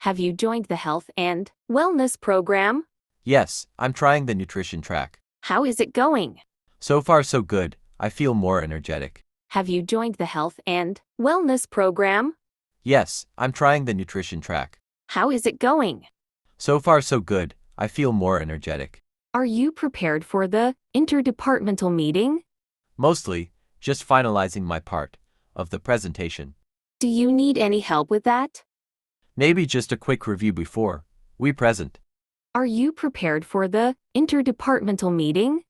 Have you joined the health and wellness program? Yes, I'm trying the nutrition track. How is it going? So far so good, I feel more energetic. Have you joined the health and wellness program? Yes, I'm trying the nutrition track. How is it going? So far so good, I feel more energetic. Are you prepared for the interdepartmental meeting? Mostly, just finalizing my part of the presentation. Do you need any help with that? Maybe just a quick review before we present. Are you prepared for the interdepartmental meeting?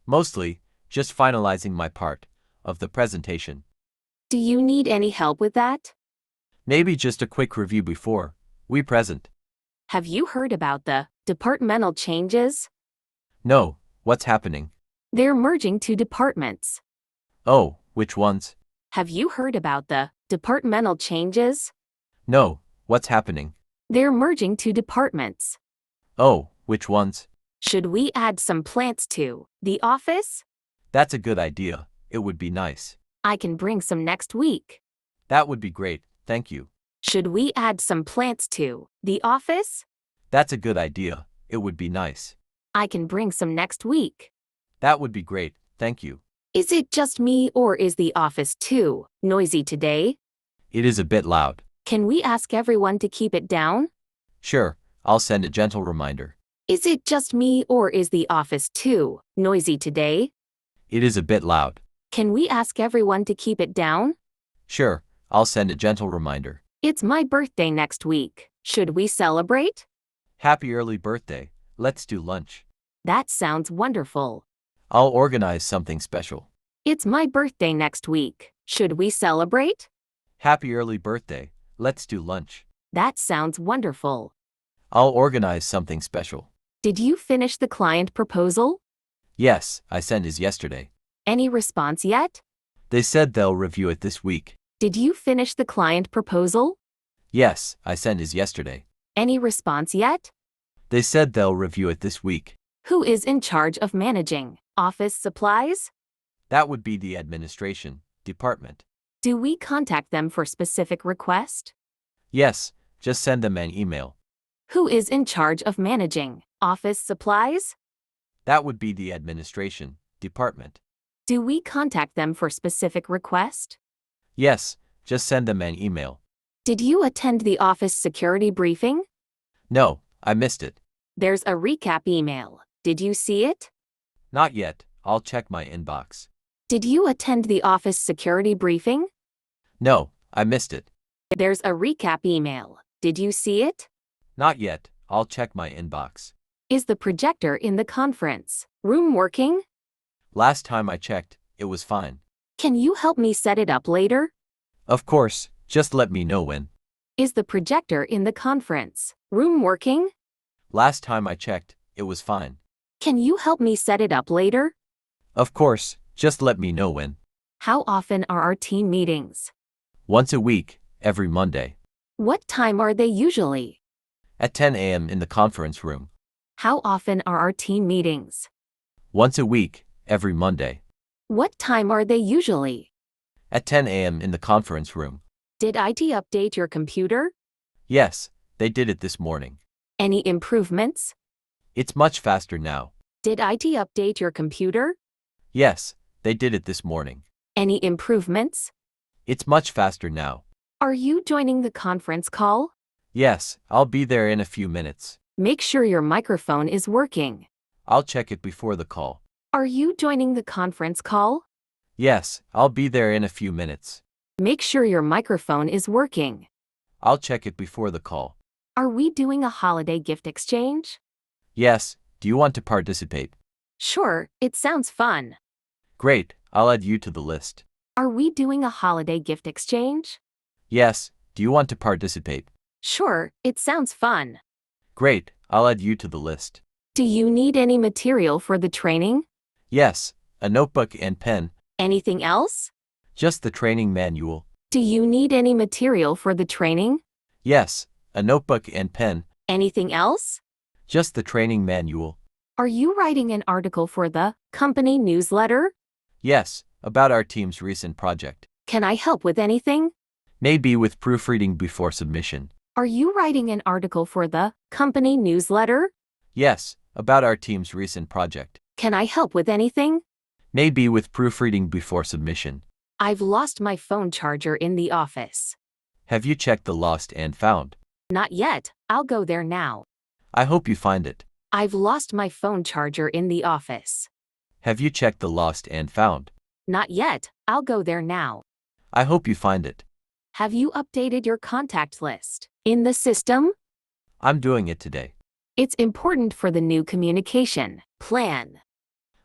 Mostly, just finalizing my part of the presentation. Do you need any help with that? Maybe just a quick review before we present. Have you heard about the departmental changes? No, what's happening? They're merging two departments. Oh, which ones? Have you heard about the departmental changes? No, what's happening? They're merging two departments. Oh, which ones? Should we add some plants to the office? That's a good idea. It would be nice. I can bring some next week. That would be great, thank you. Should we add some plants to the office? That's a good idea. It would be nice. I can bring some next week. That would be great, thank you. Is it just me or is the office too noisy today? It is a bit loud. Can we ask everyone to keep it down? Sure, I'll send a gentle reminder. Is it just me or is the office too noisy today? It is a bit loud. Can we ask everyone to keep it down? Sure, I'll send a gentle reminder. It's my birthday next week. Should we celebrate? Happy early birthday. Let's do lunch. That sounds wonderful. I'll organize something special. It's my birthday next week. Should we celebrate? Happy early birthday. Let's do lunch. That sounds wonderful. I'll organize something special. Did you finish the client proposal? Yes, I sent his yesterday. Any response yet? They said they'll review it this week. Did you finish the client proposal? Yes, I sent his yesterday. Any response yet? They said they'll review it this week. Who is in charge of managing office supplies? That would be the administration department. Do we contact them for specific request? Yes, just send them an email. Who is in charge of managing office supplies? That would be the administration department. Do we contact them for specific request? Yes, just send them an email. Did you attend the office security briefing? No, I missed it. There's a recap email. Did you see it? Not yet, I'll check my inbox. Did you attend the office security briefing? No, I missed it. There's a recap email. Did you see it? Not yet, I'll check my inbox. Is the projector in the conference room working? Last time I checked, it was fine. Can you help me set it up later? Of course, just let me know when. Is the projector in the conference room working? Last time I checked, it was fine. Can you help me set it up later? Of course, just let me know when. How often are our team meetings? Once a week, every Monday. What time are they usually? At 10 a.m. in the conference room. How often are our team meetings? Once a week, every Monday. What time are they usually? At 10 a.m. in the conference room. Did IT update your computer? Yes, they did it this morning. Any improvements? It's much faster now. Did IT update your computer? Yes, they did it this morning. Any improvements? It's much faster now. Are you joining the conference call? Yes, I'll be there in a few minutes. Make sure your microphone is working. I'll check it before the call. Are you joining the conference call? Yes, I'll be there in a few minutes. Make sure your microphone is working. I'll check it before the call. Are we doing a holiday gift exchange? Yes, do you want to participate? Sure, it sounds fun. Great, I'll add you to the list. Are we doing a holiday gift exchange? Yes, do you want to participate? Sure, it sounds fun. Great, I'll add you to the list. Do you need any material for the training? Yes, a notebook and pen. Anything else? Just the training manual. Do you need any material for the training? Yes, a notebook and pen. Anything else? Just the training manual. Are you writing an article for the company newsletter? Yes, about our team's recent project. Can I help with anything? Maybe with proofreading before submission. Are you writing an article for the company newsletter? Yes, about our team's recent project. Can I help with anything? Maybe with proofreading before submission. I've lost my phone charger in the office. Have you checked the lost and found? Not yet, I'll go there now. I hope you find it. I've lost my phone charger in the office. Have you checked the lost and found? Not yet, I'll go there now. I hope you find it. Have you updated your contact list in the system? I'm doing it today. It's important for the new communication plan.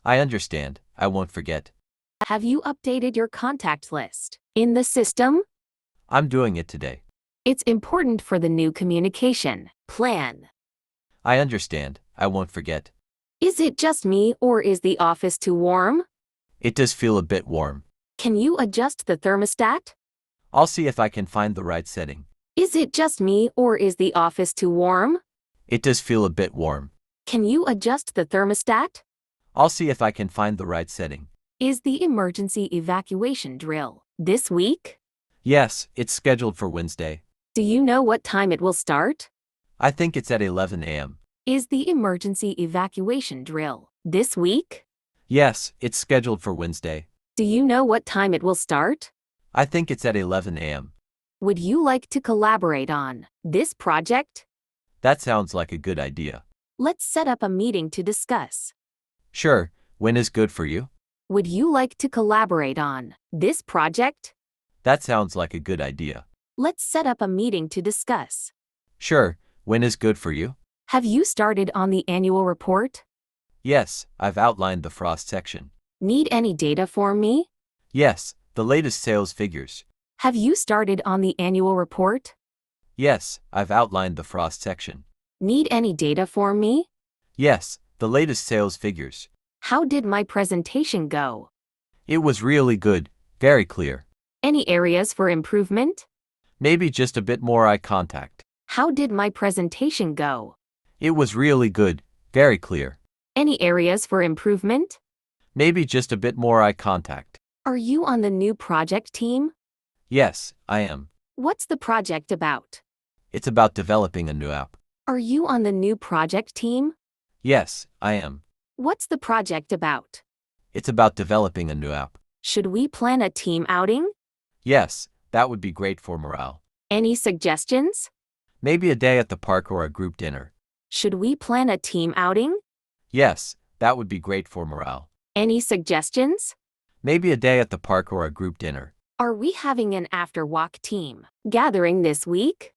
I understand. I won't forget. Have you updated your contact list in the system? I'm doing it today. It's important for the new communication plan. I understand. I won't forget. Is it just me or is the office too warm? It does feel a bit warm. Can you adjust the thermostat? I'll see if I can find the right setting. Is it just me or is the office too warm? It does feel a bit warm. Can you adjust the thermostat? I'll see if I can find the right setting. Is the emergency evacuation drill this week? Yes, it's scheduled for Wednesday. Do you know what time it will start? I think it's at 11 a.m. Is the emergency evacuation drill this week? Yes, it's scheduled for Wednesday. Do you know what time it will start? I think it's at 11 a.m. Would you like to collaborate on this project? That sounds like a good idea. Let's set up a meeting to discuss. Sure, when is good for you? Would you like to collaborate on this project? That sounds like a good idea. Let's set up a meeting to discuss. Sure, when is good for you? Have you started on the annual report? Yes, I've outlined the frost section. Need any data for me? Yes, the latest sales figures. Have you started on the annual report? Yes, I've outlined the frost section. Need any data for me? Yes, the latest sales figures. How did my presentation go? It was really good, very clear. Any areas for improvement? Maybe just a bit more eye contact. How did my presentation go? It was really good, very clear. Any areas for improvement? Maybe just a bit more eye contact. Are you on the new project team? Yes, I am. What's the project about? It's about developing a new app. Are you on the new project team? Yes, I am. What's the project about? It's about developing a new app. Should we plan a team outing? Yes, that would be great for morale. Any suggestions? Maybe a day at the park or a group dinner. Should we plan a team outing? Yes, that would be great for morale. Any suggestions? Maybe a day at the park or a group dinner. Are we having an after-walk team gathering this week?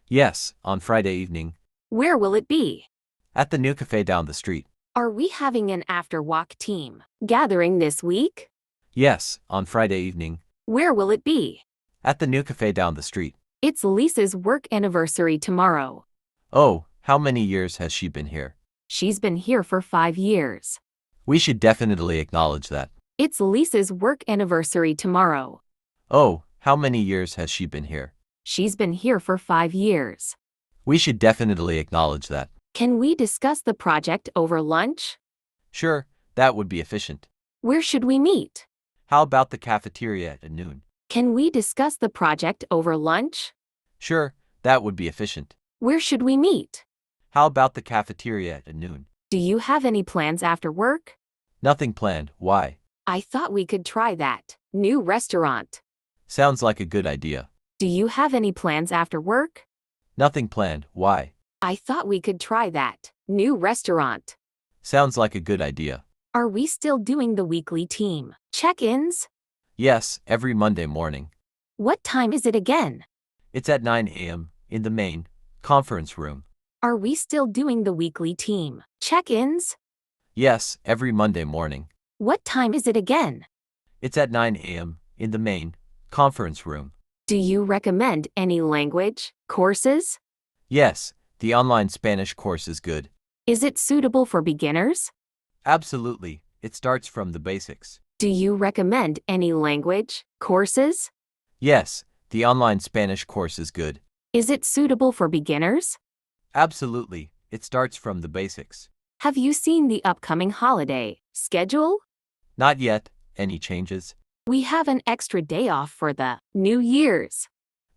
Yes, on Friday evening. Where will it be? At the new cafe down the street. Are we having an after-walk team gathering this week? Yes, on Friday evening. Where will it be? At the new cafe down the street. It's Lisa's work anniversary tomorrow. Oh, how many years has she been here? She's been here for 5 years. We should definitely acknowledge that. It's Lisa's work anniversary tomorrow. Oh, how many years has she been here? She's been here for 5 years. We should definitely acknowledge that. Can we discuss the project over lunch? Sure, that would be efficient. Where should we meet? How about the cafeteria at noon? Can we discuss the project over lunch? Sure, that would be efficient. Where should we meet? How about the cafeteria at noon? Do you have any plans after work? Nothing planned. Why? I thought we could try that new restaurant. Sounds like a good idea. Do you have any plans after work? Nothing planned. Why? I thought we could try that new restaurant. Sounds like a good idea. Are we still doing the weekly team check-ins? Yes, every Monday morning. What time is it again? It's at 9 a.m. in the main conference room. Are we still doing the weekly team check-ins? Yes, every Monday morning. What time is it again? It's at 9 a.m. in the main conference room. Do you recommend any language courses? Yes, the online Spanish course is good. Is it suitable for beginners? Absolutely, it starts from the basics. Do you recommend any language courses? Yes, the online Spanish course is good. Is it suitable for beginners? Absolutely, it starts from the basics. Have you seen the upcoming holiday schedule? Not yet. Any changes? We have an extra day off for the New Year's.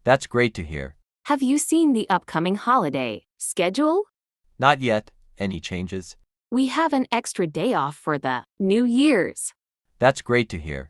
That's great to hear. Have you seen the upcoming holiday schedule? Not yet. Any changes? We have an extra day off for the New Year's. That's great to hear.